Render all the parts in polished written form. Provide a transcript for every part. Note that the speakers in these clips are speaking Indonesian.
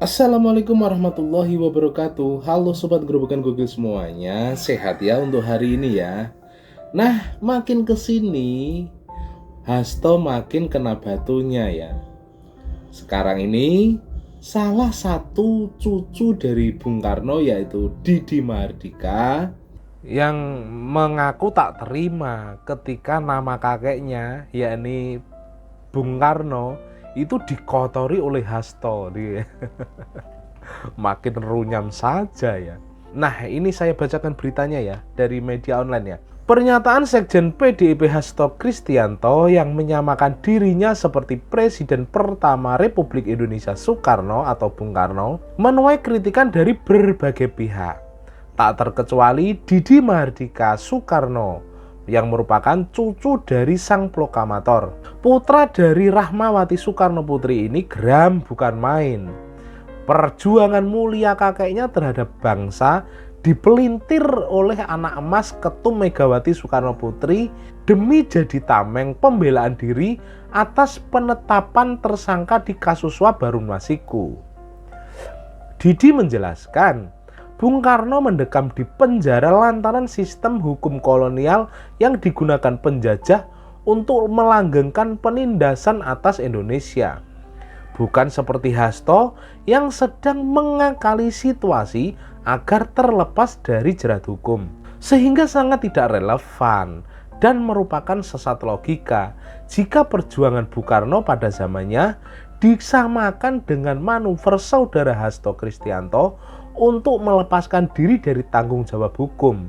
Assalamualaikum warahmatullahi wabarakatuh. Halo Sobat Gerobakan Gokil semuanya. Sehat ya untuk hari ini ya. Nah, makin kesini Hasto makin kena batunya ya. Sekarang ini salah satu cucu dari Bung Karno yaitu Didi Mahardika yang mengaku tak terima ketika nama kakeknya yakni Bung Karno itu dikotori oleh Hasto dia. Makin runyam saja ya. Nah, ini saya bacakan beritanya ya dari media online ya. Pernyataan Sekjen PDIP Hasto Kristianto yang menyamakan dirinya seperti Presiden pertama Republik Indonesia Soekarno atau Bung Karno menuai kritikan dari berbagai pihak. Tak terkecuali Didi Mahardika Soekarno yang merupakan cucu dari sang proklamator. Putra dari Rahmawati Soekarno Putri ini geram bukan main. Perjuangan mulia kakeknya terhadap bangsa dipelintir oleh anak emas Ketum Megawati Soekarno Putri demi jadi tameng pembelaan diri atas penetapan tersangka di kasus suap Harun Masiku. Didi menjelaskan, Bung Karno mendekam di penjara lantaran sistem hukum kolonial yang digunakan penjajah untuk melanggengkan penindasan atas Indonesia. Bukan seperti Hasto yang sedang mengakali situasi agar terlepas dari jerat hukum. Sehingga sangat tidak relevan dan merupakan sesat logika jika perjuangan Bung Karno pada zamannya disamakan dengan manuver saudara Hasto Kristianto untuk melepaskan diri dari tanggung jawab hukum.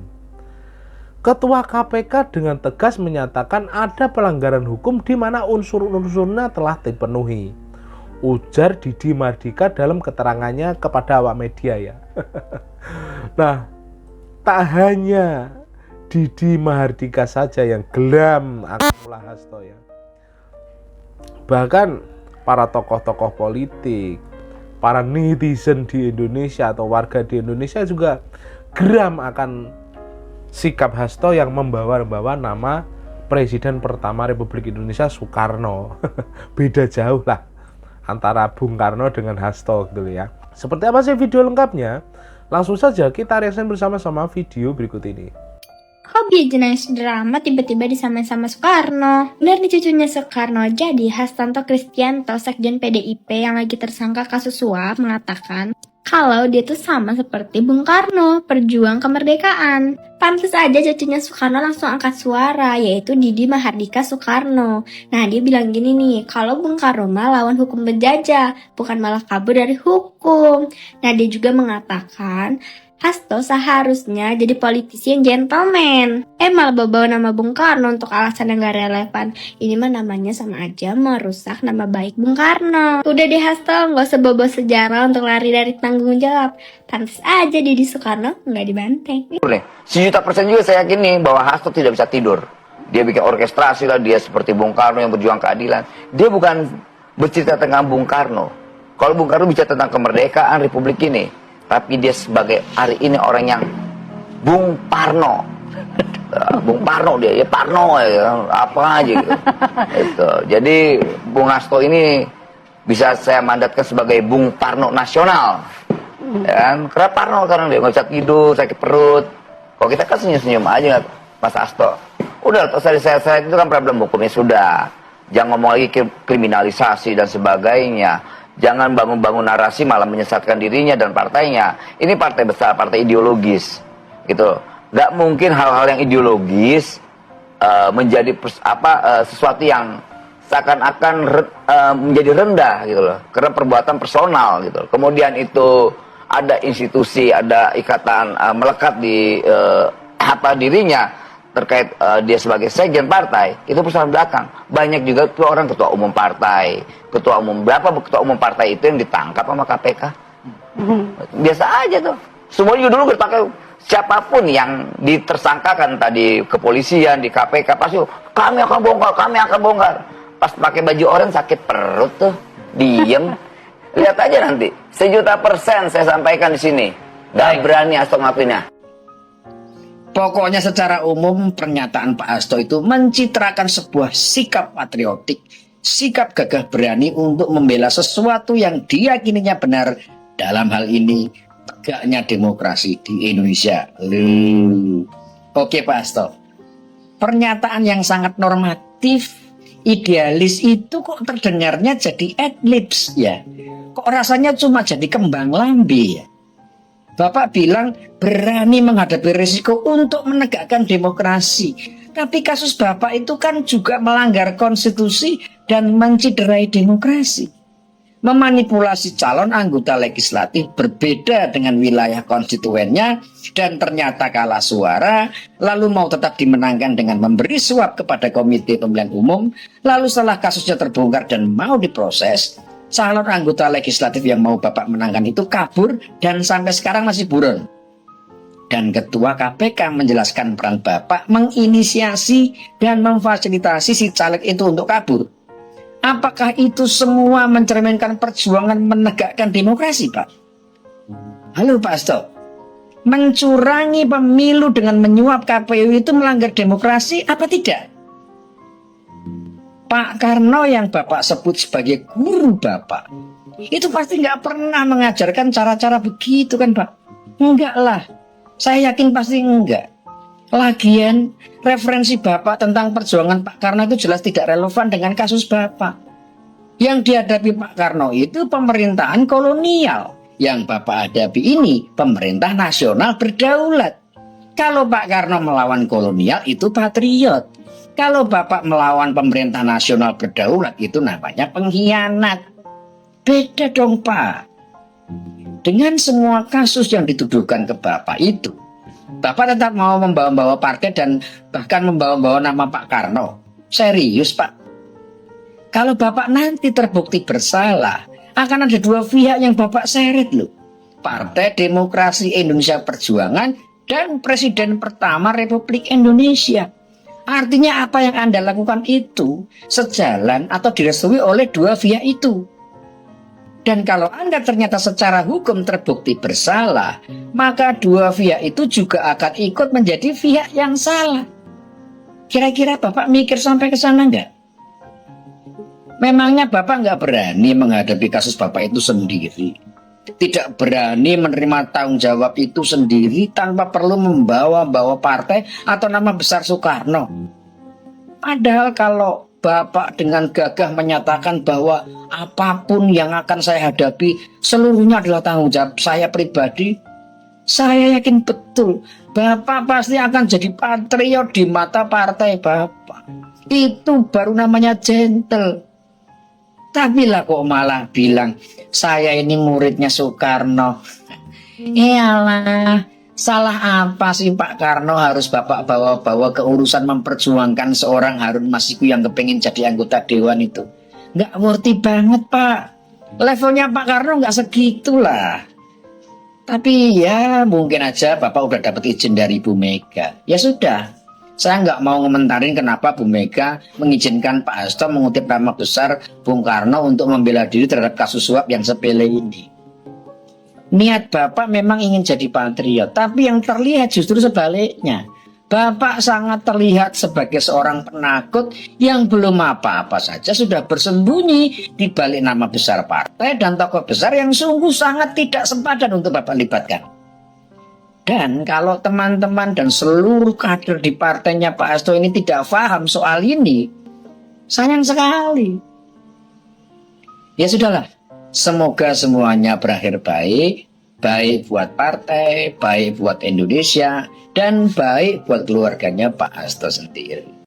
Ketua KPK dengan tegas menyatakan ada pelanggaran hukum di mana unsur-unsurnya telah dipenuhi. Ujar Didi Mahardika dalam keterangannya kepada awak media ya. Nah, tak hanya Didi Mahardika saja yang geram akan ulah Hasto ya. Bahkan para tokoh-tokoh politik, para netizen di Indonesia atau warga di Indonesia juga geram akan sikap Hasto yang membawa nama Presiden pertama Republik Indonesia Soekarno. Beda jauh lah antara Bung Karno dengan Hasto gitu ya. Seperti apa sih video lengkapnya? Langsung saja kita reaction bersama-sama video berikut ini. Hobi jurnalis drama tiba-tiba disamain sama Soekarno. Benar nih cucunya Soekarno. Jadi Hastanto Kristianto, Sekjen PDIP yang lagi tersangka kasus suap mengatakan kalau dia tuh sama seperti Bung Karno, perjuang kemerdekaan. Pantes aja cucunya Soekarno langsung angkat suara, yaitu Didi Mahardika Soekarno. Nah, dia bilang gini nih, kalau Bung Karno mah lawan hukum penjajah, bukan malah kabur dari hukum. Nah, dia juga mengatakan Hasto seharusnya jadi politisi yang gentleman. Malah bawa nama Bung Karno untuk alasan yang gak relevan. Ini mah namanya sama aja merusak nama baik Bung Karno. Udah deh Hasto, gak usah bawa sejarah untuk lari dari tanggung jawab. Pantes aja Didi Soekarno gak dibanteng. Sejuta persen juga saya yakin nih bahwa Hasto tidak bisa tidur. Dia bikin orkestrasi lah, dia seperti Bung Karno yang berjuang keadilan. Dia bukan bercerita tentang Bung Karno. Kalau Bung Karno bicara tentang kemerdekaan Republik ini, tapi dia sebagai hari ini orang yang Bung Parno. Bung Parno dia, ya Parno ya, apa aja gitu. Itu. Jadi Bung Hasto ini bisa saya mandatkan sebagai Bung Parno nasional. Dan karena Parno karena dia nggak bisa tidur, sakit perut. Kalau kita kan senyum-senyum aja Mas Hasto. Udah, saya itu kan problem hukumnya sudah. Jangan ngomong lagi kriminalisasi dan sebagainya. Jangan bangun-bangun narasi malah menyesatkan dirinya dan partainya. Ini partai besar, partai ideologis, gitu. Gak mungkin hal-hal yang ideologis menjadi sesuatu yang seakan-akan menjadi rendah, gitu loh. Karena perbuatan personal, gitu. Kemudian itu ada institusi, ada ikatan melekat di dirinya terkait dia sebagai sekjen partai, itu persoalan belakang. Banyak juga tuh orang ketua umum partai, berapa ketua umum partai itu yang ditangkap sama KPK. Biasa aja tuh. Semua juga dulu berpakai, siapapun yang ditersangkakan tadi kepolisian, di KPK, pasti kami akan bongkar. Pas pakai baju oranye sakit perut tuh, diem. Lihat aja nanti, 1.000.000% saya sampaikan di sini. Gak berani Hasto ngakuinnya. Pokoknya secara umum pernyataan Pak Hasto itu mencitrakan sebuah sikap patriotik, sikap gagah berani untuk membela sesuatu yang diyakininya benar dalam hal ini tegaknya demokrasi di Indonesia. Oke Pak Hasto, pernyataan yang sangat normatif, idealis itu kok terdengarnya jadi adlibs ya? Kok rasanya cuma jadi kembang lambe ya? Bapak bilang berani menghadapi risiko untuk menegakkan demokrasi. Tapi kasus Bapak itu kan juga melanggar konstitusi dan menciderai demokrasi. Memanipulasi calon anggota legislatif berbeda dengan wilayah konstituennya dan ternyata kalah suara, lalu mau tetap dimenangkan dengan memberi suap kepada Komite Pemilihan Umum, lalu setelah kasusnya terbongkar dan mau diproses, calon anggota legislatif yang mau Bapak menangkan itu kabur dan sampai sekarang masih buron. Dan Ketua KPK menjelaskan peran Bapak menginisiasi dan memfasilitasi si caleg itu untuk kabur. Apakah itu semua mencerminkan perjuangan menegakkan demokrasi, Pak? Halo Pak Hasto, mencurangi pemilu dengan menyuap KPU itu melanggar demokrasi apa tidak? Pak Karno yang Bapak sebut sebagai guru Bapak, itu pasti nggak pernah mengajarkan cara-cara begitu kan Pak? Enggak lah, saya yakin pasti enggak. Lagian referensi Bapak tentang perjuangan Pak Karno itu jelas tidak relevan dengan kasus Bapak. Yang dihadapi Pak Karno itu pemerintahan kolonial. Yang Bapak hadapi ini pemerintah nasional berdaulat. Kalau Pak Karno melawan kolonial itu patriot. Kalau Bapak melawan pemerintah nasional berdaulat itu namanya pengkhianat. Beda dong Pak. Dengan semua kasus yang dituduhkan ke Bapak itu, Bapak tetap mau membawa-bawa partai dan bahkan membawa-bawa nama Pak Karno. Serius Pak? Kalau Bapak nanti terbukti bersalah, akan ada dua pihak yang Bapak seret loh. Partai Demokrasi Indonesia Perjuangan dan Presiden pertama Republik Indonesia. Artinya apa yang Anda lakukan itu sejalan atau direstui oleh dua pihak itu. Dan kalau Anda ternyata secara hukum terbukti bersalah, maka dua pihak itu juga akan ikut menjadi pihak yang salah. Kira-kira Bapak mikir sampai ke sana enggak? Memangnya Bapak nggak berani menghadapi kasus Bapak itu sendiri? Tidak berani menerima tanggung jawab itu sendiri tanpa perlu membawa-bawa partai atau nama besar Soekarno? Padahal kalau Bapak dengan gagah menyatakan bahwa apapun yang akan saya hadapi seluruhnya adalah tanggung jawab saya pribadi, saya yakin betul Bapak pasti akan jadi patriot di mata partai Bapak. Itu baru namanya gentle. Tapi lah kok malah bilang saya ini muridnya Soekarno. Iyalah, salah apa sih Pak Karno harus Bapak bawa-bawa ke urusan memperjuangkan seorang Harun Masiku yang kepengen jadi anggota dewan itu? Nggak worthy banget Pak. Levelnya Pak Karno nggak segitulah. Tapi ya mungkin aja Bapak udah dapat izin dari Bu Mega. Ya sudah, saya nggak mau ngomentarin kenapa Bu Mega mengizinkan Pak Hasto mengutip nama besar Bung Karno untuk membela diri terhadap kasus suap yang sepele ini. Niat Bapak memang ingin jadi patriot, tapi yang terlihat justru sebaliknya. Bapak sangat terlihat sebagai seorang penakut yang belum apa-apa saja sudah bersembunyi di balik nama besar partai dan tokoh besar yang sungguh sangat tidak sepadan untuk Bapak libatkan. Dan kalau teman-teman dan seluruh kader di partainya Pak Hasto ini tidak paham soal ini, sayang sekali. Ya sudahlah. Semoga semuanya berakhir baik, baik buat partai, baik buat Indonesia, dan baik buat keluarganya Pak Hasto sendiri.